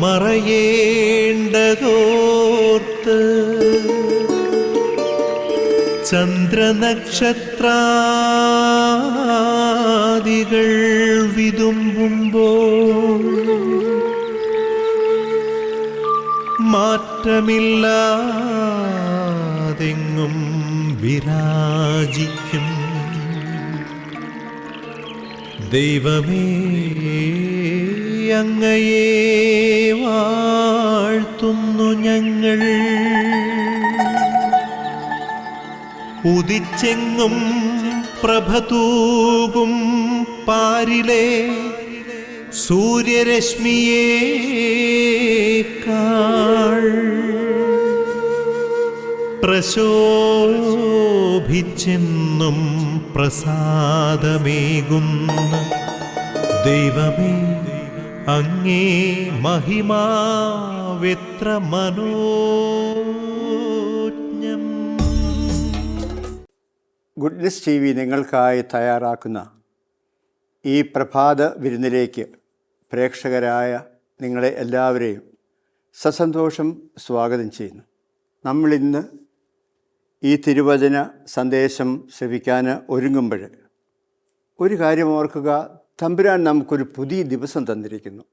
മറയേണ്ടതോർത്ത് ചന്ദ്രനക്ഷത്രാദികൾ വിതുമ്പുമ്പോൾ മാറ്റമില്ലാതെങ്ങും വിരാജിക്കും ദൈവമേ, അങ്ങയെ വാഴ്ത്തുന്നു ഞങ്ങൾ. ഉദിച്ചെങ്ങും പ്രഭതൂകും പാരിലെ സൂര്യരശ്മിയേക്കാൾ പ്രശോഭിച്ചെന്നും പ്രസാദമേകുന്ന ദൈവമേ, അങ്ങേ മഹിമാവെത്ര മനോജ്ഞം. ഗുഡ്നസ് ടി വി നിങ്ങൾക്കായി തയ്യാറാക്കുന്ന ഈ പ്രഭാത വിരുന്നിലേക്ക് പ്രേക്ഷകരായ നിങ്ങളെ എല്ലാവരെയും സസന്തോഷം സ്വാഗതം ചെയ്യുന്നു. നമ്മളിന്ന് ഈ തിരുവചന സന്ദേശം ശ്രവിക്കാൻ ഒരുങ്ങുമ്പോൾ ഒരു കാര്യം ഓർക്കുക, തമ്പുരാൻ നമുക്കൊരു പുതിയ ദിവസം തന്നിരിക്കുന്നു.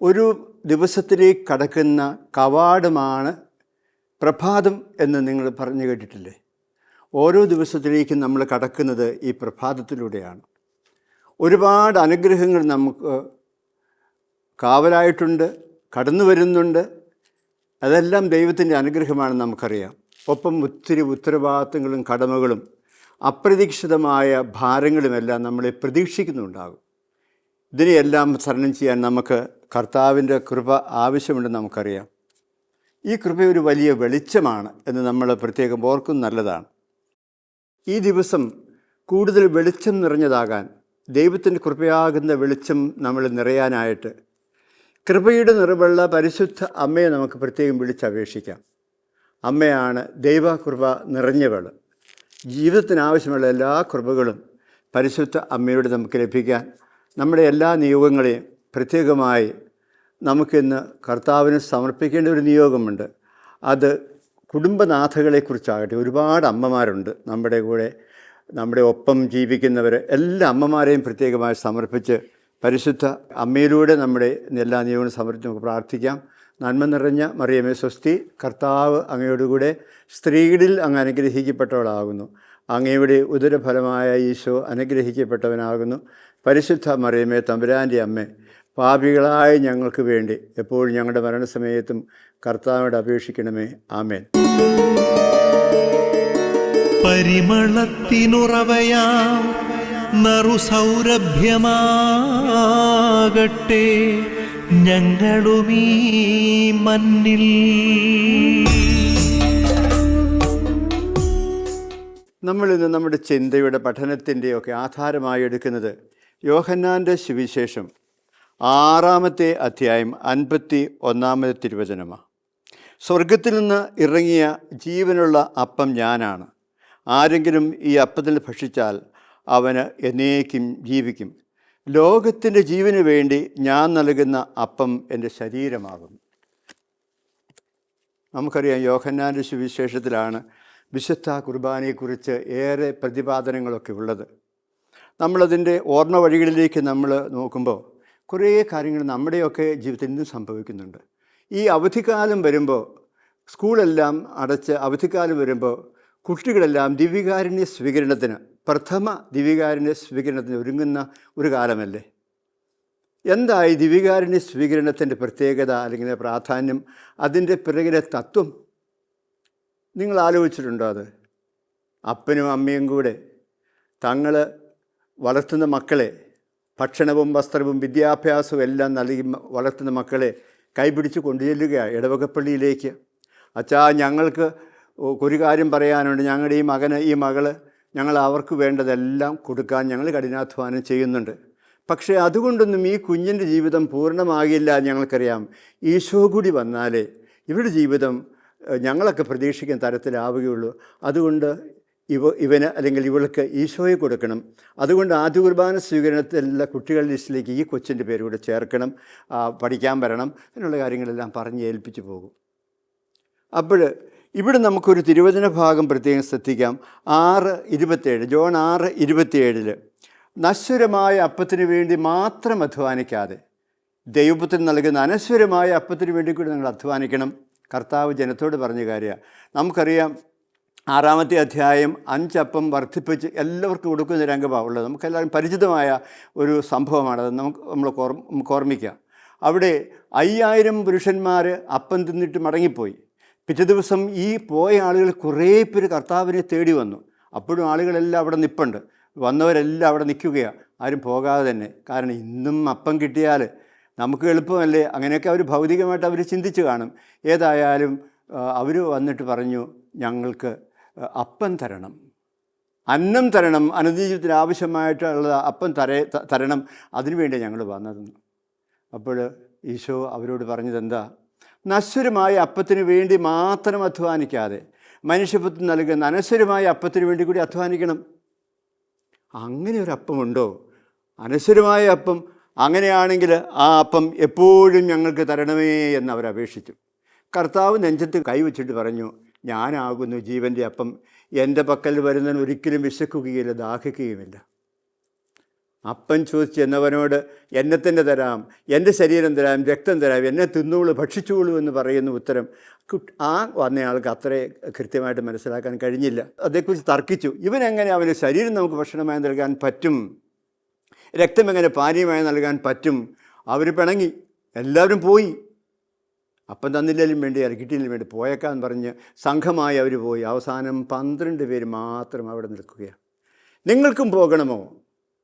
ഒരു ദിവസത്തിലേക്ക് കടക്കുന്ന കവാടമാണ് പ്രഭാതം എന്ന് നിങ്ങൾ പറഞ്ഞു കേട്ടിട്ടില്ലേ? ഓരോ ദിവസത്തിലേക്കും നമ്മൾ കടക്കുന്നത് ഈ പ്രഭാതത്തിലൂടെയാണ്. ഒരുപാട് അനുഗ്രഹങ്ങൾ നമുക്ക് കാവലായിട്ടുണ്ട്, കടന്നു വരുന്നുണ്ട്. അതെല്ലാം ദൈവത്തിൻ്റെ അനുഗ്രഹമാണെന്ന് നമുക്കറിയാം. ഒപ്പം ഒത്തിരി ഉത്തരവാദിത്തങ്ങളും കടമകളും അപ്രതീക്ഷിതമായ ഭാരങ്ങളുമെല്ലാം നമ്മളെ പ്രതീക്ഷിക്കുന്നുണ്ടാകും. ഇതിനെയെല്ലാം തരണം ചെയ്യാൻ നമുക്ക് കർത്താവിൻ്റെ കൃപ ആവശ്യമുണ്ടെന്ന് നമുക്കറിയാം. ഈ കൃപ ഒരു വലിയ വെളിച്ചമാണ് എന്ന് നമ്മൾ പ്രത്യേകം ഓർക്കുന്നത് നല്ലതാണ്. ഈ ദിവസം കൂടുതൽ വെളിച്ചം നിറഞ്ഞതാകാൻ, ദൈവത്തിൻ്റെ കൃപയാകുന്ന വെളിച്ചം നമ്മൾ നിറയാനായിട്ട് കൃപയുടെ നിറവുള്ള പരിശുദ്ധ അമ്മയെ നമുക്ക് പ്രത്യേകം വിളിച്ചപേക്ഷിക്കാം. അമ്മയാണ് ദൈവകൃപ നിറഞ്ഞവൾ. ജീവിതത്തിനാവശ്യമുള്ള എല്ലാ കൃപകളും പരിശുദ്ധ അമ്മയോട് നമുക്ക് ലഭിക്കാൻ നമ്മുടെ എല്ലാ നിയോഗങ്ങളെയും പ്രത്യേകമായി നമുക്കിന്ന് കർത്താവിന് സമർപ്പിക്കേണ്ട ഒരു നിയോഗമുണ്ട്. അത് കുടുംബനാഥകളെക്കുറിച്ചാകട്ടെ. ഒരുപാട് അമ്മമാരുണ്ട് നമ്മുടെ കൂടെ, നമ്മുടെ ഒപ്പം ജീവിക്കുന്നവർ. എല്ലാ അമ്മമാരെയും പ്രത്യേകമായി സമർപ്പിച്ച് പരിശുദ്ധ അമ്മയിലൂടെ നമ്മുടെ എല്ലാ നിയമങ്ങളും സമർപ്പിച്ച് നമുക്ക് പ്രാർത്ഥിക്കാം. നന്മ നിറഞ്ഞ മറിയമേ സ്വസ്തി, കർത്താവ് അങ്ങയോടുകൂടെ സ്ത്രീകളിൽ അങ്ങ് അനുഗ്രഹിക്കപ്പെട്ടവളാകുന്നു. അങ്ങയുടെ ഉദരഫലമായ ഈശോ അനുഗ്രഹിക്കപ്പെട്ടവനാകുന്നു. പരിശുദ്ധ മറിയമേ തമ്പുരാൻ്റെ അമ്മേ, പാപികളായ ഞങ്ങൾക്ക് വേണ്ടി എപ്പോഴും ഞങ്ങളുടെ മരണസമയത്തും കർത്താവിനോട് അപേക്ഷിക്കണമേ. ആമേൻ. പരിമളത്തിനുറവയാം നറുസൗരഭ്യമാകട്ടെ ഞങ്ങളുമീ മണ്ണിൽ. നമ്മളിന്ന് നമ്മുടെ ചിന്തയുടെ പഠനത്തിൻ്റെയൊക്കെ ആധാരമായി എടുക്കുന്നത് യോഹന്നാൻ്റെ സുവിശേഷം 6-ാമത്തെ അധ്യായം 51-ാമത്തെ തിരുവചനമാണ്. സ്വർഗത്തിൽ നിന്ന് ഇറങ്ങിയ ജീവനുള്ള അപ്പം ഞാനാണ്. ആരെങ്കിലും ഈ അപ്പത്തിൽ ഭക്ഷിച്ചാൽ അവന് എന്നേക്കും ജീവിക്കും. ലോകത്തിൻ്റെ ജീവന് വേണ്ടി ഞാൻ നൽകുന്ന അപ്പം എൻ്റെ ശരീരമാകും. നമുക്കറിയാം, യോഹന്നാൻ്റെ സുവിശേഷത്തിലാണ് വിശുദ്ധ കുർബാനയെക്കുറിച്ച് ഏറെ പ്രതിപാദനങ്ങളൊക്കെ ഉള്ളത്. നമ്മളതിൻ്റെ ഓർമ്മ വഴികളിലേക്ക് നമ്മൾ നോക്കുമ്പോൾ കുറേ കാര്യങ്ങൾ നമ്മുടെയൊക്കെ ജീവിതത്തിൽ ഇന്നും സംഭവിക്കുന്നുണ്ട്. ഈ അവധിക്കാലം വരുമ്പോൾ, സ്കൂളെല്ലാം അടച്ച് അവധിക്കാലം വരുമ്പോൾ കുട്ടികളെല്ലാം ദിവ്യകാരുണ്യ സ്വീകരണത്തിന്, പ്രഥമ ദിവ്യകാരുണ്യ സ്വീകരണത്തിന് ഒരുങ്ങുന്ന ഒരു കാലമല്ലേ? എന്തായി ദിവ്യകാരുണ്യ സ്വീകരണത്തിൻ്റെ പ്രത്യേകത അല്ലെങ്കിൽ പ്രാധാന്യം, അതിൻ്റെ പിറകിലെ തത്വം നിങ്ങൾ ആലോചിച്ചിട്ടുണ്ടോ? അത് അപ്പനും അമ്മയും കൂടെ തങ്ങൾ വളർത്തുന്ന മക്കളെ ഭക്ഷണവും വസ്ത്രവും വിദ്യാഭ്യാസവും എല്ലാം നൽകി വളർത്തുന്ന മക്കളെ കൈപിടിച്ച് കൊണ്ടുചെല്ലുകയാണ് ഇടവകപ്പള്ളിയിലേക്ക്. അച്ഛാ, ഞങ്ങൾക്ക് ഒരു കാര്യം പറയാനുണ്ട്, ഞങ്ങളുടെ ഈ മകന് ഈ മകള് ഞങ്ങൾ അവർക്ക് വേണ്ടതെല്ലാം കൊടുക്കാൻ ഞങ്ങൾ കഠിനാധ്വാനം ചെയ്യുന്നുണ്ട്. പക്ഷേ അതുകൊണ്ടൊന്നും ഈ കുഞ്ഞിൻ്റെ ജീവിതം പൂർണ്ണമാകില്ല. ഞങ്ങൾക്കറിയാം, ഈശോ കൂടി വന്നാലേ ഇവരുടെ ജീവിതം ഞങ്ങളൊക്കെ പ്രതീക്ഷിക്കുന്ന തരത്തിലാവുകയുള്ളൂ. അതുകൊണ്ട് ഇവന് അല്ലെങ്കിൽ ഇവൾക്ക് ഈശോയെ കൊടുക്കണം. അതുകൊണ്ട് ആദ്യ കുർബാന സ്വീകരണത്തിലുള്ള കുട്ടികളുടെ ലിസ്റ്റിലേക്ക് ഈ കൊച്ചിൻ്റെ പേര് കൂടെ ചേർക്കണം, പഠിക്കാൻ വരണം എന്നുള്ള കാര്യങ്ങളെല്ലാം പറഞ്ഞ് ഏൽപ്പിച്ചു പോകും. അപ്പോൾ ഇവിടെ നമുക്കൊരു തിരുവചന ഭാഗം പ്രത്യേകം ശ്രദ്ധിക്കാം. 6:27, ജോൺ 6:27, നശ്വരമായ അപ്പത്തിന് വേണ്ടി മാത്രം അധ്വാനിക്കാതെ ദൈവപുത്രൻ നൽകുന്ന അനശ്വരമായ അപ്പത്തിന് വേണ്ടി കൂടി നിങ്ങൾ അധ്വാനിക്കണം. കർത്താവ് ജനത്തോട് പറഞ്ഞ കാര്യമാണ്. നമുക്കറിയാം 6-ാമത്തെ അധ്യായം 5 അപ്പം വർദ്ധിപ്പിച്ച് എല്ലാവർക്കും കൊടുക്കുന്ന രംഗമാണ് ഉള്ളത്. നമുക്കെല്ലാവരും പരിചിതമായ ഒരു സംഭവമാണത്. നമുക്ക് ഓർമ്മിക്കാം. അവിടെ 5000 പുരുഷന്മാർ അപ്പം തിന്നിട്ട് മടങ്ങിപ്പോയി. പിറ്റേ ദിവസം ഈ പോയ ആളുകൾ കുറേ പേര് കർത്താവിനെ തേടി വന്നു. അപ്പോഴും ആളുകളെല്ലാം അവിടെ നിൽപ്പുണ്ട്. വന്നവരെല്ലാം അവിടെ നിൽക്കുകയാണ്, ആരും പോകാതെ തന്നെ. കാരണം ഇന്നും അപ്പം കിട്ടിയാൽ നമുക്ക് എളുപ്പമല്ലേ, അങ്ങനെയൊക്കെ അവർ ഭൗതികമായിട്ട് അവർ ചിന്തിച്ച് കാണും. ഏതായാലും അവർ വന്നിട്ട് പറഞ്ഞു, ഞങ്ങൾക്ക് അപ്പം തരണം, അന്നം തരണം, അനുജീവിതത്തിന് ആവശ്യമായിട്ടുള്ള അപ്പം തരണം, അതിനുവേണ്ടി ഞങ്ങൾ വന്നതെന്ന്. അപ്പോൾ ഈശോ അവരോട് പറഞ്ഞത് എന്താ? നശ്വരമായ അപ്പത്തിന് വേണ്ടി മാത്രം അധ്വാനിക്കാതെ മനുഷ്യപുത്രൻ നൽകുന്ന അനശ്വരമായ അപ്പത്തിന് വേണ്ടി കൂടി അധ്വാനിക്കണം. അങ്ങനെ ഒരു അപ്പമുണ്ടോ? അനശ്വരമായ അപ്പം. അങ്ങനെയാണെങ്കിൽ ആ അപ്പം എപ്പോഴും ഞങ്ങൾക്ക് തരണമേ എന്ന് അവരപേക്ഷിച്ചു. കർത്താവ് നെഞ്ചത്ത് കൈവച്ചിട്ട് പറഞ്ഞു, ഞാനാകുന്നു ജീവൻ്റെ അപ്പം. എൻ്റെ പക്കൽ വരുന്നവൻ ഒരിക്കലും വിശക്കുകയില്ല, ദാഹിക്കുകയുമില്ല. അപ്പം ചോദിച്ച് എന്നവനോട് എന്നെ തന്നെ തരാം, എൻ്റെ ശരീരം തരാം, രക്തം തരാം, എന്നെ തിന്നോളൂ, ഭക്ഷിച്ചോളൂ എന്ന് പറയുന്ന ഉത്തരം ആ വന്നയാൾക്ക് അത്ര കൃത്യമായിട്ട് മനസ്സിലാക്കാൻ കഴിഞ്ഞില്ല. അതേക്കുറിച്ച് തർക്കിച്ചു. ഇവനെങ്ങനെ അവന് ശരീരം നമുക്ക് ഭക്ഷണമായി നൽകാൻ പറ്റും, രക്തം എങ്ങനെ പാനീയമായി നൽകാൻ പറ്റും? അവർ പിണങ്ങി, എല്ലാവരും പോയി. അപ്പം തന്നില്ലേലും വേണ്ടി കിട്ടിയില്ലും വേണ്ടി പോയേക്കാന്ന് പറഞ്ഞ് സംഘമായി അവർ പോയി. അവസാനം 12 പേര് മാത്രം അവിടെ നിൽക്കുകയാണ്. നിങ്ങൾക്കും പോകണമോ?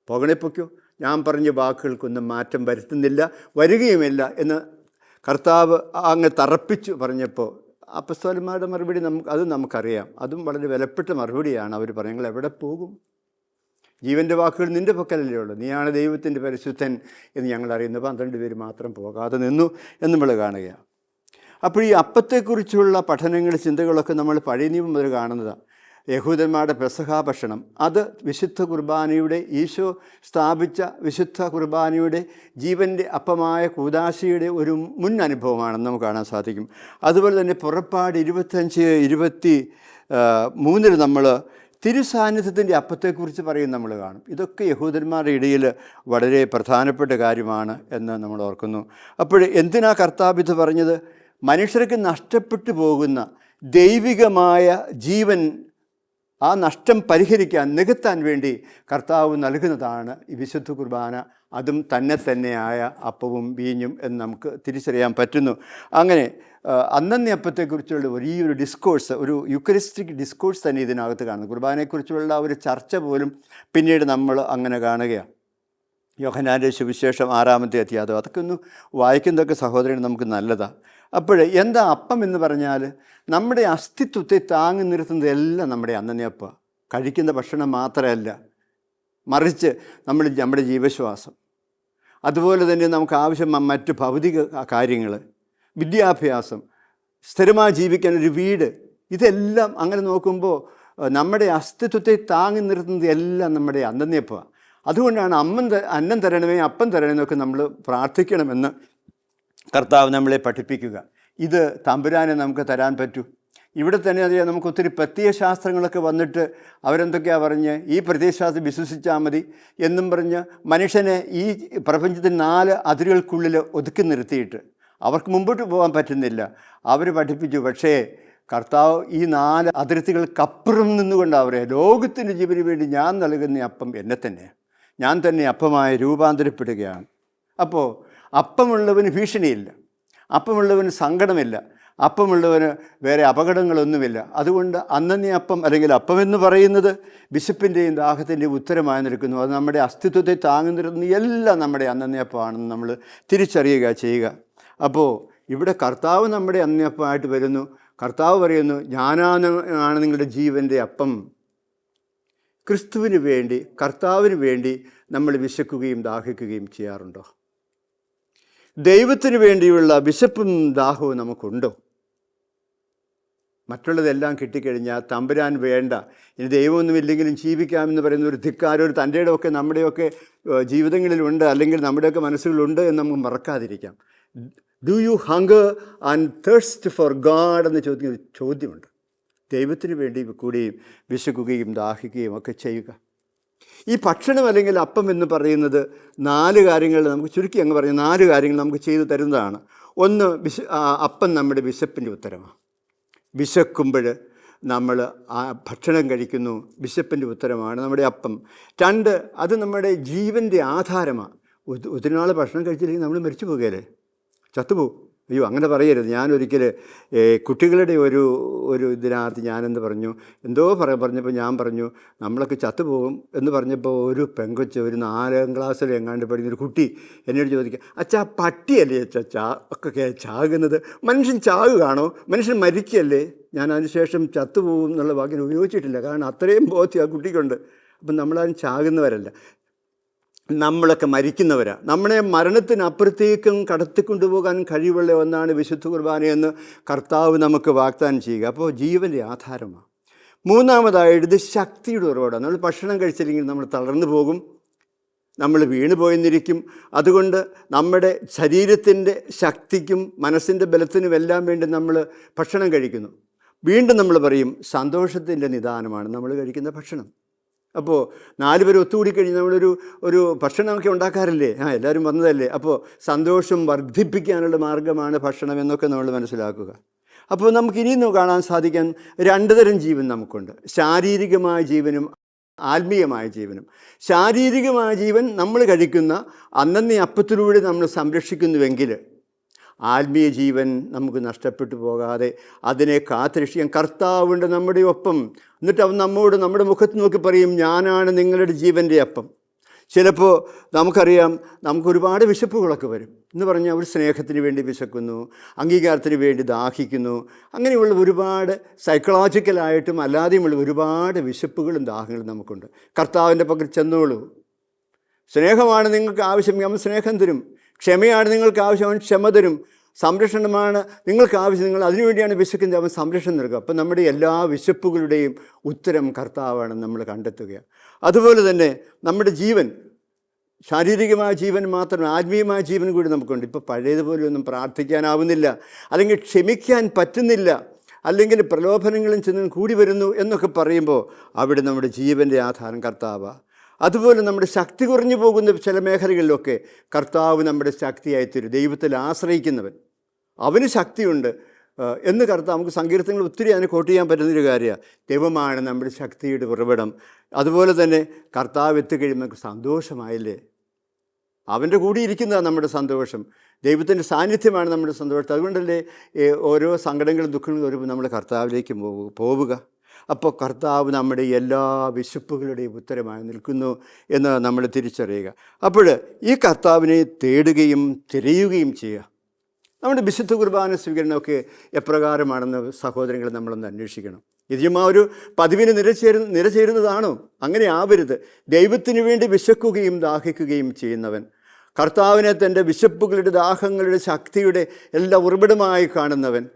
പോകണേ പൊയ്ക്കോ, ഞാൻ പറഞ്ഞ വാക്കുകൾക്കൊന്നും മാറ്റം വരുത്തുന്നില്ല, വരികയുമില്ല എന്ന് കർത്താവ് അങ്ങ് തറപ്പിച്ചു പറഞ്ഞപ്പോൾ അപ്പസ്തോലന്മാരുടെ മറുപടി നമുക്കറിയാം. അതും വളരെ വിലപ്പെട്ട മറുപടിയാണ്. അവർ പറഞ്ഞു, ഞങ്ങൾ എവിടെ പോകും? ജീവൻ്റെ വാക്കുകൾ നിൻ്റെ പക്കലല്ലേ ഉള്ളൂ, നീയാണ് ദൈവത്തിൻ്റെ പരിശുദ്ധൻ എന്ന് ഞങ്ങൾ അറിയുന്നു. 12 പേര് മാത്രം പോകാതെ നിന്നു എന്ന് നമ്മൾ കാണുകയാണ്. അപ്പോൾ ഈ അപ്പത്തെക്കുറിച്ചുള്ള പഠനങ്ങൾ, ചിന്തകളൊക്കെ നമ്മൾ പഴയ നിയമം മുതൽ കാണുന്നതാണ്. യഹൂദന്മാരുടെ പെസഹാ ഭക്ഷണം, അത് വിശുദ്ധ കുർബാനയുടെ, ഈശോ സ്ഥാപിച്ച വിശുദ്ധ കുർബാനയുടെ ജീവൻ്റെ അപ്പമായ കൂദാശയുടെ ഒരു മുൻ അനുഭവമാണെന്ന് നമുക്ക് കാണാൻ സാധിക്കും. അതുപോലെ തന്നെ പുറപ്പാട് 25:23 നമ്മൾ തിരുസാന്നിധ്യത്തിൻ്റെ അപ്പത്തെക്കുറിച്ച് പറയും നമ്മൾ കാണും. ഇതൊക്കെ യഹൂദന്മാരുടെ ഇടയിൽ വളരെ പ്രധാനപ്പെട്ട കാര്യമാണ് എന്ന് നമ്മൾ ഓർക്കുന്നു. അപ്പോൾ എന്തിനാ കർത്താവ് ഇത് പറഞ്ഞത്? മനുഷ്യർക്ക് നഷ്ടപ്പെട്ടു പോകുന്ന ദൈവികമായ ജീവൻ, ആ നഷ്ടം പരിഹരിക്കാൻ, നികത്താൻ വേണ്ടി കർത്താവ് നൽകുന്നതാണ് ഈ വിശുദ്ധ കുർബാന. അതും തന്നെയായ അപ്പവും വീഞ്ഞും എന്ന് നമുക്ക് തിരിച്ചറിയാൻ പറ്റുന്നു. അങ്ങനെ അന്നത്തെ അപ്പത്തെക്കുറിച്ചുള്ള വലിയൊരു ഡിസ്കോഴ്സ്, ഒരു യുക്കറിസ്റ്റിക് ഡിസ്കോഴ്സ് തന്നെ ഇതിനകത്ത് കാണുന്നു. കുർബാനയെക്കുറിച്ചുള്ള ഒരു ചർച്ച പോലും പിന്നീട് നമ്മൾ അങ്ങനെ കാണുകയാണ്. യോഹന്നാൻ്റെ സുവിശേഷം 6-ാമത്തെ അധ്യായം, അതൊക്കെ ഒന്ന് വായിക്കുന്നതൊക്കെ സഹോദരൻ നമുക്ക് നല്ലതാണ്. അപ്പോൾ എന്താ അപ്പം എന്ന് പറഞ്ഞാൽ? നമ്മുടെ അസ്തിത്വത്തെ താങ്ങി നിർത്തുന്നതെല്ലാം നമ്മുടെ അന്നപ്പം. കഴിക്കുന്ന ഭക്ഷണം മാത്രമല്ല, മറിച്ച് നമ്മുടെ ജീവശ്വാസം, അതുപോലെ തന്നെ നമുക്ക് ആവശ്യം മറ്റ് ഭൗതിക കാര്യങ്ങൾ, വിദ്യാഭ്യാസം, സ്ഥിരമായി ജീവിക്കാൻ ഒരു വീട്, ഇതെല്ലാം അങ്ങനെ നോക്കുമ്പോൾ നമ്മുടെ അസ്തിത്വത്തെ താങ്ങി നിർത്തുന്നത് എല്ലാം നമ്മുടെ അന്നപ്പമാണ്. അതുകൊണ്ടാണ് അന്നം തരണമേ, അപ്പം തരണമെന്നൊക്കെ നമ്മൾ പ്രാർത്ഥിക്കണമെന്ന് കർത്താവ് നമ്മളെ പഠിപ്പിക്കുക. ഇത് തമ്പുരാനെ നമുക്ക് തരാൻ പറ്റൂ. ഇവിടെ തന്നെ അറിയാം, നമുക്ക് ഒത്തിരി പ്രത്യയശാസ്ത്രങ്ങളൊക്കെ വന്നിട്ട് അവരെന്തൊക്കെയാണ് പറഞ്ഞ്, ഈ പ്രത്യയശാസ്ത്രം വിശ്വസിച്ചാൽ മതി എന്നും പറഞ്ഞ് മനുഷ്യനെ ഈ പ്രപഞ്ചത്തിന് 4 അതിരുകൾക്കുള്ളിൽ ഒതുക്കി നിർത്തിയിട്ട് അവർക്ക് മുമ്പോട്ട് പോകാൻ പറ്റുന്നില്ല. അവർ പഠിപ്പിച്ചു. പക്ഷേ കർത്താവ് ഈ 4 അതിർത്തികൾക്കപ്പുറം നിന്നുകൊണ്ട് അവരെ ലോകത്തിൻ്റെ ജീവന് വേണ്ടി ഞാൻ നൽകുന്ന അപ്പം എന്നെ തന്നെ, ഞാൻ തന്നെ അപ്പമായി രൂപാന്തരപ്പെടുകയാണ്. അപ്പോൾ അപ്പമുള്ളവന് ഭീഷണിയില്ല, അപ്പമുള്ളവന് സങ്കടമില്ല, അപ്പമുള്ളവന് വേറെ അപകടങ്ങളൊന്നുമില്ല. അതുകൊണ്ട് അന്നത്തെ അപ്പം അല്ലെങ്കിൽ അപ്പമെന്ന് പറയുന്നത് വിശപ്പിൻ്റെയും ദാഹത്തിൻ്റെയും ഉത്തരമായി നിൽക്കുന്നു. അത് നമ്മുടെ അസ്തിത്വത്തെ താങ്ങി നിർത്തുന്ന എല്ലാം നമ്മുടെ അന്നത്തെ അപ്പമാണെന്ന് നമ്മൾ തിരിച്ചറിയുക ചെയ്യുക. അപ്പോൾ ഇവിടെ കർത്താവ് നമ്മുടെ അന്നപ്പമായിട്ട് വരുന്നു. കർത്താവ് പറയുന്നു, ഞാനാണ് നിങ്ങളുടെ ജീവൻ്റെ അപ്പം. ക്രിസ്തുവിന് വേണ്ടി, കർത്താവിന് വേണ്ടി നമ്മൾ വിശക്കുകയും ദാഹിക്കുകയും ചെയ്യാറുണ്ടോ? ദൈവത്തിന് വേണ്ടിയുള്ള വിശപ്പും ദാഹവും നമുക്കുണ്ടോ? മറ്റുള്ളതെല്ലാം കിട്ടിക്കഴിഞ്ഞാൽ തമ്പുരാൻ വേണ്ട, ഇനി ദൈവമൊന്നുമില്ലെങ്കിലും ജീവിക്കാമെന്ന് പറയുന്ന ഒരു ധിക്കാരം, ഒരു തൻ്റെ ഇടമൊക്കെ നമ്മുടെയൊക്കെ ജീവിതങ്ങളിലുണ്ട്, അല്ലെങ്കിൽ നമ്മുടെയൊക്കെ മനസ്സുകളിലുണ്ട് എന്ന് നമുക്ക് മറക്കാതിരിക്കാം. Do you hunger and thirst for God എന്ന് ചോദിക്കുന്ന ഒരു ചോദ്യമുണ്ട്. ദൈവത്തിന് വേണ്ടി കൂടിയും വിശക്കുകയും ദാഹിക്കുകയും ഒക്കെ ചെയ്യുക. ഈ ഭക്ഷണം അല്ലെങ്കിൽ അപ്പം എന്ന് പറയുന്നത് 4 കാര്യങ്ങൾ, നമുക്ക് ചുരുക്കി അങ്ങ് പറഞ്ഞ 4 കാര്യങ്ങൾ നമുക്ക് ചെയ്തു തരുന്നതാണ്. ഒന്ന്, അപ്പം നമ്മുടെ വിശപ്പിൻ്റെ ഉത്തരമാണ്. വിശക്കുമ്പോൾ നമ്മൾ ആ ഭക്ഷണം കഴിക്കുന്നു, വിശപ്പിൻ്റെ ഉത്തരമാണ് നമ്മുടെ അപ്പം. 2, അത് നമ്മുടെ ജീവൻ്റെ ആധാരമാണ്. ഒത്തിരി നാൾ ഭക്ഷണം കഴിച്ചില്ലെങ്കിൽ നമ്മൾ മരിച്ചു പോകുകയല്ലേ, ചത്തുപോകും. അയ്യോ, അങ്ങനെ പറയരുത്. ഞാനൊരിക്കൽ കുട്ടികളുടെ ഒരു ഇതിനകത്ത് ഞാനെന്ത് പറഞ്ഞു, പറഞ്ഞപ്പോൾ ഞാൻ പറഞ്ഞു നമ്മളൊക്കെ ചത്തുപോകും എന്ന് പറഞ്ഞപ്പോൾ ഒരു പെങ്കൊച്ച്, ഒരു 4ാം ക്ലാസ്സിൽ എങ്ങാണ്ട് പഠിക്കുന്നൊരു കുട്ടി എന്നോട് ചോദിക്കുക, അച്ഛാ പട്ടിയല്ലേ അച്ഛാ ഒക്കെ ചാകുന്നത്, മനുഷ്യൻ ചാകുകയാണോ, മനുഷ്യൻ മരിക്കല്ലേ? ഞാൻ അതിനുശേഷം ചത്തുപോകും എന്നുള്ള വാക്കിന് ഉപയോഗിച്ചിട്ടില്ല, കാരണം അത്രയും ബോധ്യം ആ കുട്ടിക്കുണ്ട്. അപ്പം നമ്മളാരും ചാകുന്നവരല്ല, നമ്മളൊക്കെ മരിക്കുന്നവരാണ്. നമ്മളെ മരണത്തിനപ്പുറത്തേക്കും കടത്തിക്കൊണ്ടുപോകാൻ കഴിവുള്ള ഒന്നാണ് വിശുദ്ധ കുർബാനയെന്ന് കർത്താവ് നമുക്ക് വാഗ്ദാനം ചെയ്യുക. അപ്പോൾ ജീവൻ്റെ ആധാരമാണ്. 3ാമതായിട്ട് ഇത് ശക്തിയുടെ ഉറവിടമാണ്. നമ്മൾ ഭക്ഷണം കഴിച്ചില്ലെങ്കിൽ നമ്മൾ തളർന്നു പോകും, നമ്മൾ വീണു പോയെന്നിരിക്കും. അതുകൊണ്ട് നമ്മുടെ ശരീരത്തിൻ്റെ ശക്തിക്കും മനസ്സിൻ്റെ ബലത്തിനും എല്ലാം വേണ്ടി നമ്മൾ ഭക്ഷണം കഴിക്കുന്നു. വീണ്ടും നമ്മൾ പറയും സന്തോഷത്തിൻ്റെ നിദാനമാണ് നമ്മൾ കഴിക്കുന്ന ഭക്ഷണം. അപ്പോൾ 4 പേർ ഒത്തുകൂടി കഴിഞ്ഞ് നമ്മളൊരു ഭക്ഷണമൊക്കെ ഉണ്ടാക്കാറില്ലേ, എല്ലാവരും വന്നതല്ലേ. അപ്പോൾ സന്തോഷം വർദ്ധിപ്പിക്കാനുള്ള മാർഗ്ഗമാണ് ഭക്ഷണം എന്നൊക്കെ നമ്മൾ മനസ്സിലാക്കുക. അപ്പോൾ നമുക്ക് ഇനിയും കാണാൻ സാധിക്കാൻ 2 തരം ജീവൻ നമുക്കുണ്ട്. ശാരീരികമായ ജീവനും ആത്മീയമായ ജീവനും. ശാരീരികമായ ജീവൻ നമ്മൾ കഴിക്കുന്ന അന്നന്നേ അപ്പത്തിലൂടെ നമ്മൾ സംരക്ഷിക്കുന്നുവെങ്കിൽ ആത്മീയ ജീവൻ നമുക്ക് നഷ്ടപ്പെട്ടു പോകാതെ അതിനെ കാത്തുരക്ഷിക്കാൻ കർത്താവുണ്ട് നമ്മുടെ ഒപ്പം. എന്നിട്ട് അവൻ നമ്മുടെ മുഖത്ത് നോക്കി പറയും, ഞാനാണ് നിങ്ങളുടെ ജീവൻ്റെ അപ്പം. ചിലപ്പോൾ നമുക്കറിയാം, നമുക്കൊരുപാട് വിശപ്പുകളൊക്കെ വരും എന്ന് പറഞ്ഞാൽ അവർ സ്നേഹത്തിന് വേണ്ടി വിശക്കുന്നു, അംഗീകാരത്തിന് വേണ്ടി ദാഹിക്കുന്നു. അങ്ങനെയുള്ള ഒരുപാട് സൈക്കോളജിക്കലായിട്ടും അല്ലാതെയുമുള്ള ഒരുപാട് വിശപ്പുകളും ദാഹങ്ങളും നമുക്കുണ്ട്. കർത്താവിൻ്റെ പക്കൽ ചെന്നോളൂ. സ്നേഹമാണ് നിങ്ങൾക്ക് ആവശ്യം, അവൻ സ്നേഹം തരും. ക്ഷമയാണ് നിങ്ങൾക്ക് ആവശ്യം, അവൻ ക്ഷമ തരും. സംരക്ഷണമാണ് നിങ്ങൾക്ക് ആവശ്യം, നിങ്ങൾ അതിനുവേണ്ടിയാണ് വിശക്കുന്നത്, അവൻ സംരക്ഷണം നൽകുക. അപ്പം നമ്മുടെ എല്ലാ വിശപ്പുകളുടെയും ഉത്തരം കർത്താവാണെന്ന് നമ്മൾ കണ്ടെത്തുകയാണ്. അതുപോലെ തന്നെ നമ്മുടെ ജീവൻ, ശാരീരികമായ ജീവൻ മാത്രമല്ല ആത്മീയമായ ജീവൻ കൂടി നമുക്കുണ്ട്. ഇപ്പോൾ പഴയതുപോലെയൊന്നും പ്രാർത്ഥിക്കാനാവുന്നില്ല, അല്ലെങ്കിൽ ക്ഷമിക്കാൻ പറ്റുന്നില്ല, അല്ലെങ്കിൽ പ്രലോഭനങ്ങളും ചെന്നും കൂടി വരുന്നു എന്നൊക്കെ പറയുമ്പോൾ അവിടെ നമ്മുടെ ജീവൻ്റെ ആധാരം കർത്താവാണ്. അതുപോലെ നമ്മുടെ ശക്തി കുറഞ്ഞു പോകുന്ന ചില മേഖലകളിലൊക്കെ കർത്താവ് നമ്മുടെ ശക്തിയായി തരും. ദൈവത്തിൽ ആശ്രയിക്കുന്നവൻ, അവന് ശക്തിയുണ്ട് എന്ന് കർത്താവ് നമുക്ക് സങ്കീർത്തനങ്ങൾ ഒത്തിരി അതിനെ കോട്ട് ചെയ്യാൻ പറ്റുന്നൊരു കാര്യമാണ്. ദൈവമാണ് നമ്മുടെ ശക്തിയുടെ ഉറവിടം. അതുപോലെ തന്നെ കർത്താവ് എത്തിക്കഴിയുമ്പോൾ നമുക്ക് സന്തോഷമായില്ലേ, അവൻ്റെ കൂടി ഇരിക്കുന്നതാണ് നമ്മുടെ സന്തോഷം. ദൈവത്തിൻ്റെ സാന്നിധ്യമാണ് നമ്മുടെ സന്തോഷം. അതുകൊണ്ടല്ലേ ഓരോ സങ്കടങ്ങളും ദുഃഖങ്ങളും വരുമ്പോൾ നമ്മൾ കർത്താവിലേക്ക് പോവുക. അപ്പോൾ കർത്താവ് നമ്മുടെ എല്ലാ വിശപ്പുകളുടെയും ഉത്തരമായി നിൽക്കുന്നു എന്ന് നമ്മൾ തിരിച്ചറിയുക. അപ്പോൾ ഈ കർത്താവിനെ തേടുകയും തിരയുകയും ചെയ്യുക. നമ്മുടെ വിശുദ്ധ കുർബാന സ്വീകരണമൊക്കെ എപ്രകാരമാണെന്ന് സഹോദരങ്ങൾ നമ്മളൊന്ന് അന്വേഷിക്കണം. ഇതിനും ആ ഒരു പതിവിന് നിരചേരുന്നതാണോ? അങ്ങനെ ആവരുത്. ദൈവത്തിന് വേണ്ടി വിശക്കുകയും ദാഹിക്കുകയും ചെയ്യുന്നവൻ, കർത്താവിനെ തൻ്റെ വിശപ്പുകളുടെ ദാഹങ്ങളുടെ ശക്തിയുടെ എല്ലാ ഉറവിടമായി കാണുന്നവൻ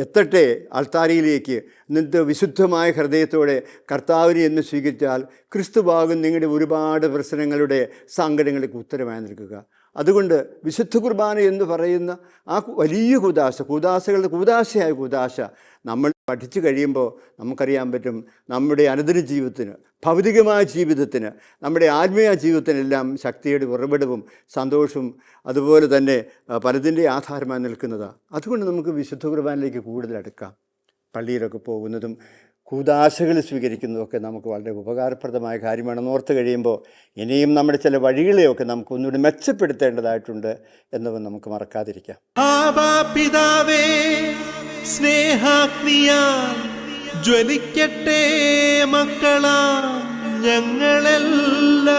എത്തട്ടെ അൾത്താരയിലേക്ക്. എന്നിട്ട് വിശുദ്ധമായ ഹൃദയത്തോടെ കർത്താവിനെ എന്ന് സ്വീകരിച്ചാൽ ക്രിസ്തുവാകും നിങ്ങളുടെ ഒരുപാട് പ്രശ്നങ്ങളുടെ സങ്കടങ്ങൾക്ക് ഉത്തരമായി നിൽക്കുക. അതുകൊണ്ട് വിശുദ്ധ കുർബാന എന്ന് പറയുന്ന ആ വലിയ കൂദാശകളുടെ കൂദാശയായ കൂദാശ നമ്മൾ പഠിച്ചു കഴിയുമ്പോൾ നമുക്കറിയാൻ പറ്റും നമ്മുടെ അനുദിന ജീവിതത്തിന്, ഭൗതികമായ ജീവിതത്തിന്, നമ്മുടെ ആത്മീയ ജീവിതത്തിനെല്ലാം ശക്തിയുടെ ഉറവിടവും സന്തോഷവും അതുപോലെ തന്നെ പലതിൻ്റെ ആധാരമായി നിൽക്കുന്നതാണ്. അതുകൊണ്ട് നമുക്ക് വിശുദ്ധ കുർബാനയിലേക്ക് കൂടുതൽ അടുക്കാം. പള്ളിയിലൊക്കെ പോകുന്നതും കൂദാശകൾ സ്വീകരിക്കുന്നതൊക്കെ നമുക്ക് വളരെ ഉപകാരപ്രദമായ കാര്യമാണെന്ന് ഓർത്ത് കഴിയുമ്പോൾ ഇനിയും നമ്മുടെ ചില വഴികളെയൊക്കെ നമുക്ക് ഒന്നുകൂടി മെച്ചപ്പെടുത്തേണ്ടതായിട്ടുണ്ട് എന്നത് നമുക്ക് മറക്കാതിരിക്കാം. പിതാവേ, സ്നേഹാഗ്നിയാൽ ജ്വലിക്കട്ടെ മക്കളാ ഞങ്ങളെല്ലാം.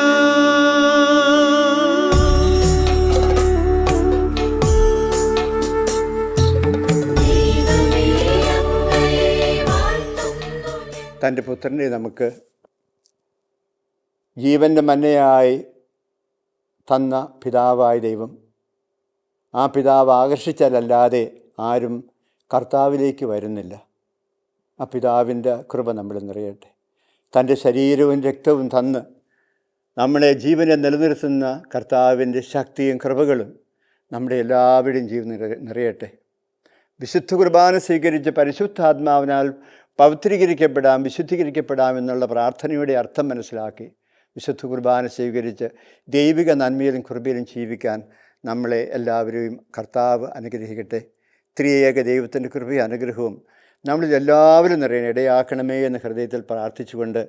തൻ്റെ പുത്രനെ നമുക്ക് ജീവൻ്റെ മന്നയായി തന്ന പിതാവായ ദൈവം, ആ പിതാവ് ആകർഷിച്ചാലല്ലാതെ ആരും കർത്താവിലേക്ക് വരുന്നില്ല. ആ പിതാവിൻ്റെ കൃപ നമ്മൾ നിറയട്ടെ. തൻ്റെ ശരീരവും രക്തവും തന്ന് നമ്മളെ ജീവനെ നിലനിർത്തുന്ന കർത്താവിൻ്റെ ശക്തിയും കൃപകളും നമ്മുടെ എല്ലാവരുടെയും ജീവൻ നിറയട്ടെ. വിശുദ്ധ കുർബാന സ്വീകരിച്ച് പരിശുദ്ധാത്മാവിനാൽ വിശുദ്ധീകരിക്കപ്പെടാം എന്നുള്ള പ്രാർത്ഥനയുടെ അർത്ഥം മനസ്സിലാക്കി വിശുദ്ധ കുർബാന സ്വീകരിച്ച് ദൈവിക നന്മയിലും കൃപയിലും ജീവിക്കാൻ നമ്മളെ എല്ലാവരെയും കർത്താവ് അനുഗ്രഹിക്കട്ടെ. ത്രിയേക ദൈവത്തിൻ്റെ കൃപയും അനുഗ്രഹവും നമ്മളിൽ എല്ലാവരും നിറയാൻ ഇടയാക്കണമേ എന്ന് ഹൃദയത്തിൽ പ്രാർത്ഥിച്ചുകൊണ്ട്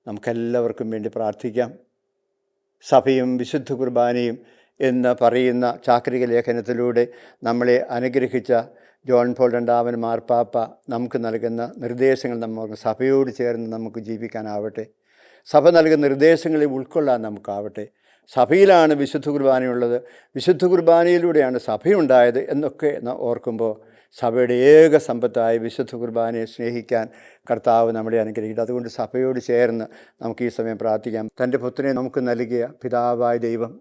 നമുക്കെല്ലാവർക്കും വേണ്ടി പ്രാർത്ഥിക്കാം. സഭയും വിശുദ്ധ കുർബാനയും എന്ന് പറയുന്ന ചാക്രിക ലേഖനത്തിലൂടെ നമ്മളെ അനുഗ്രഹിച്ച ജോൺ പോൾ രണ്ടാമൻ മാർപ്പാപ്പ നമുക്ക് നൽകുന്ന നിർദ്ദേശങ്ങൾ നമുക്ക് സഭയോട് ചേർന്ന് നമുക്ക് ജീവിക്കാനാവട്ടെ. സഭ നൽകുന്ന നിർദ്ദേശങ്ങളെ ഉൾക്കൊള്ളാൻ നമുക്കാവട്ടെ. സഭയിലാണ് വിശുദ്ധ കുർബാനയുള്ളത്, വിശുദ്ധ കുർബാനയിലൂടെയാണ് സഭയുണ്ടായത് എന്നൊക്കെ ഓർക്കുമ്പോൾ സഭയുടെ ഏക സമ്പത്തായ വിശുദ്ധ കുർബാനയെ സ്നേഹിക്കാൻ കർത്താവ് നമ്മളെ അനുഗ്രഹിക്കും. അതുകൊണ്ട് സഭയോട് ചേർന്ന് നമുക്ക് ഈ സമയം പ്രാർത്ഥിക്കാം. തൻ്റെ പുത്രനെ നമുക്ക് നൽകിയ പിതാവായ ദൈവം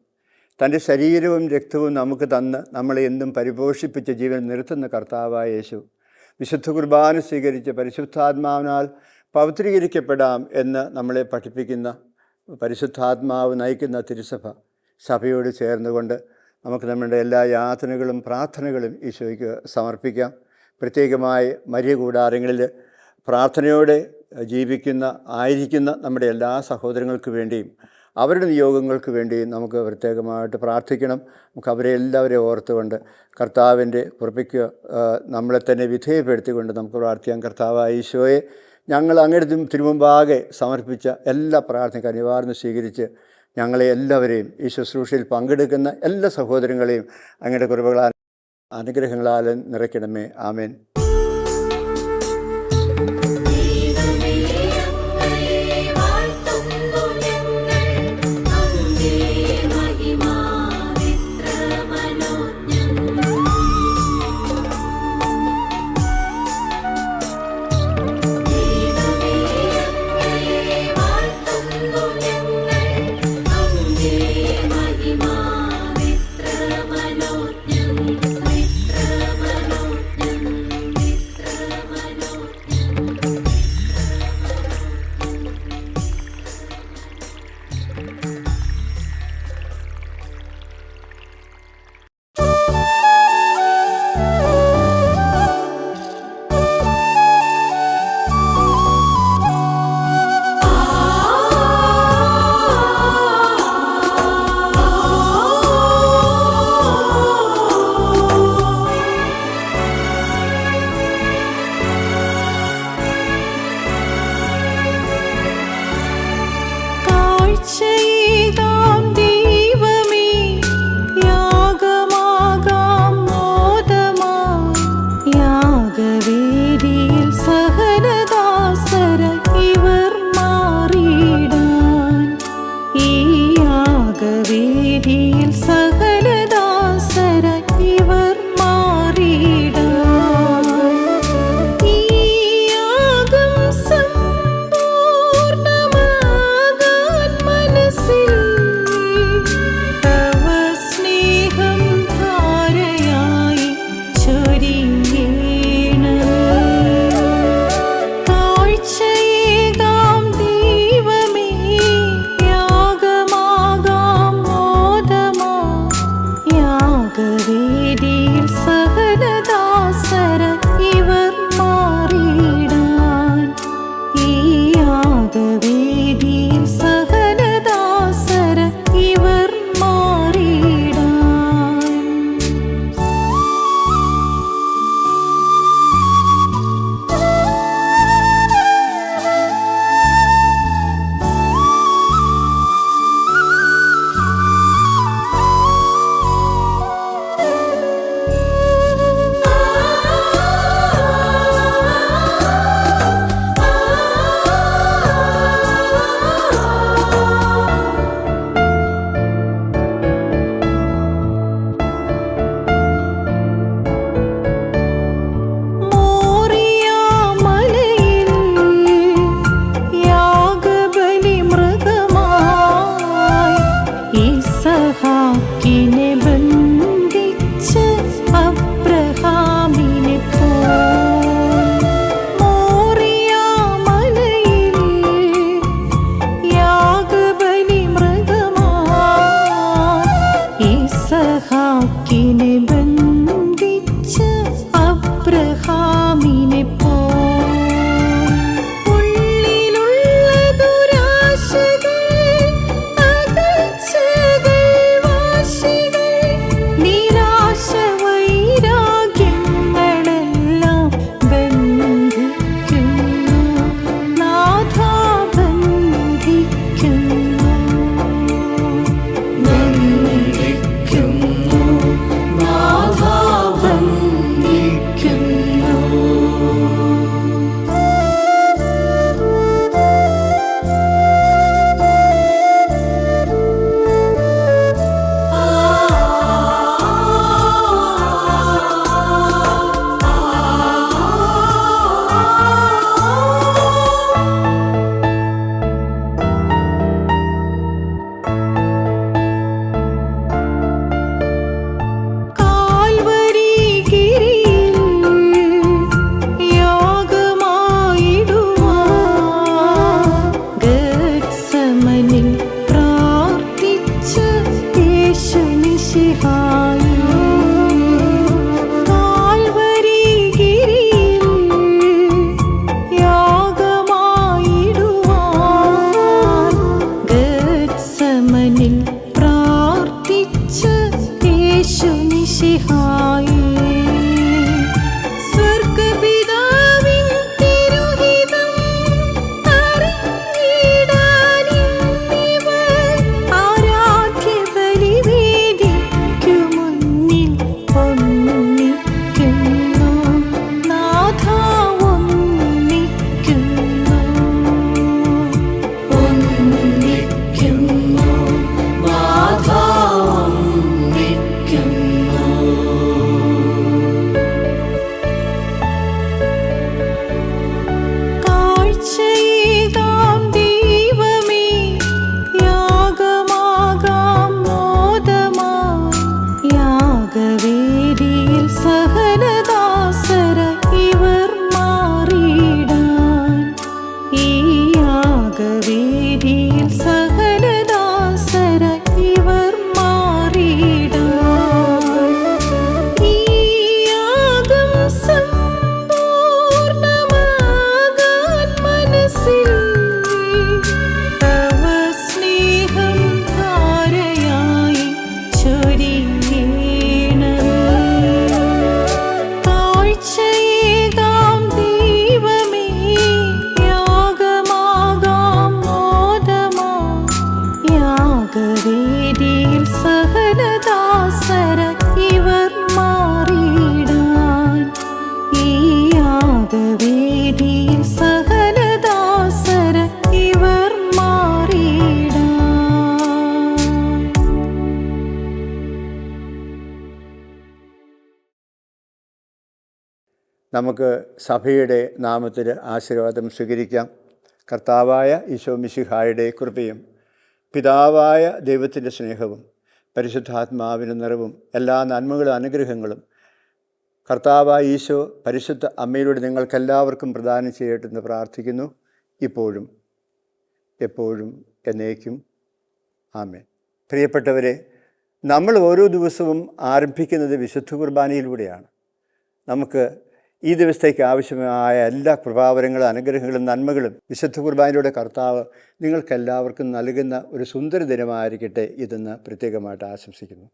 തൻ്റെ ശരീരവും രക്തവും നമുക്ക് തന്ന് നമ്മളെ എന്നും പരിപോഷിപ്പിച്ച ജീവൻ നിർത്തുന്ന കർത്താവായ യേശു വിശുദ്ധ കുർബാന സ്വീകരിച്ച് പരിശുദ്ധാത്മാവിനാൽ പവിത്രീകരിക്കപ്പെടാം എന്ന് നമ്മളെ പഠിപ്പിക്കുന്ന പരിശുദ്ധാത്മാവ് നയിക്കുന്ന തിരുസഭ സഭയോട് ചേർന്നുകൊണ്ട് നമുക്ക് നമ്മുടെ എല്ലാ യാതനകളും പ്രാർത്ഥനകളും ഈശോയ്ക്ക് സമർപ്പിക്കാം. പ്രത്യേകമായി മരിയ കൂടാരങ്ങളിൽ പ്രാർത്ഥനയോടെ ആയിരിക്കുന്ന നമ്മുടെ എല്ലാ സഹോദരങ്ങൾക്ക് വേണ്ടിയും അവരുടെ നിയോഗങ്ങൾക്ക് വേണ്ടിയും നമുക്ക് പ്രത്യേകമായിട്ട് പ്രാർത്ഥിക്കണം. നമുക്ക് അവരെ എല്ലാവരെയും ഓർത്തുകൊണ്ട് കർത്താവിൻ്റെ കൃപയ്ക്ക് നമ്മളെ തന്നെ വിധേയപ്പെടുത്തിക്കൊണ്ട് നമുക്ക് പ്രാർത്ഥിക്കാം. കർത്താവായ ഈശോയെ, ഞങ്ങൾ അങ്ങയുടെ തിരുമുമ്പാകെ സമർപ്പിച്ച എല്ലാ പ്രാർത്ഥനയ്ക്ക് അനിവാർന്ന് സ്വീകരിച്ച് ഞങ്ങളെ എല്ലാവരെയും ഈ ശുശ്രൂഷയിൽ പങ്കെടുക്കുന്ന എല്ലാ സഹോദരങ്ങളെയും അങ്ങയുടെ കൃപകളാൽ അനുഗ്രഹങ്ങളാലും നിറയ്ക്കണമേ. ആമേൻ. പാദവേദിയിൽ സകലദാസര ഇവർ മാറിയിടാം. നമുക്ക് സഭയുടെ നാമത്തിൽ ആശീർവാദം സ്വീകരിക്കാം. കർത്താവായ ഈശോ മിശിഹായുടെ കൃപയും പിതാവായ ദൈവത്തിൻ്റെ സ്നേഹവും പരിശുദ്ധാത്മാവിൻ്റെ നിറവും എല്ലാ നന്മകളും അനുഗ്രഹങ്ങളും കർത്താവായ ഈശോ പരിശുദ്ധ അമ്മയിലൂടെ നിങ്ങൾക്കെല്ലാവർക്കും പ്രദാനം ചെയ്യട്ടെ എന്ന് പ്രാർത്ഥിക്കുന്നു, ഇപ്പോഴും എപ്പോഴും എന്നേക്കും. ആമേൻ. പ്രിയപ്പെട്ടവരെ, നമ്മൾ ഓരോ ദിവസവും ആരംഭിക്കുന്നത് വിശുദ്ധ കുർബാനയിലൂടെയാണ്. നമുക്ക് ഈ ദിവസത്തേക്ക് ആവശ്യമായ എല്ലാ കൃപാവരങ്ങളും അനുഗ്രഹങ്ങളും നന്മകളും വിശുദ്ധ കുർബാനയിലൂടെ കർത്താവ് നിങ്ങൾക്കെല്ലാവർക്കും നൽകുന്ന ഒരു സുന്ദര ദിനമായിരിക്കട്ടെ ഇതെന്ന് പ്രത്യേകമായിട്ട് ആശംസിക്കുന്നു.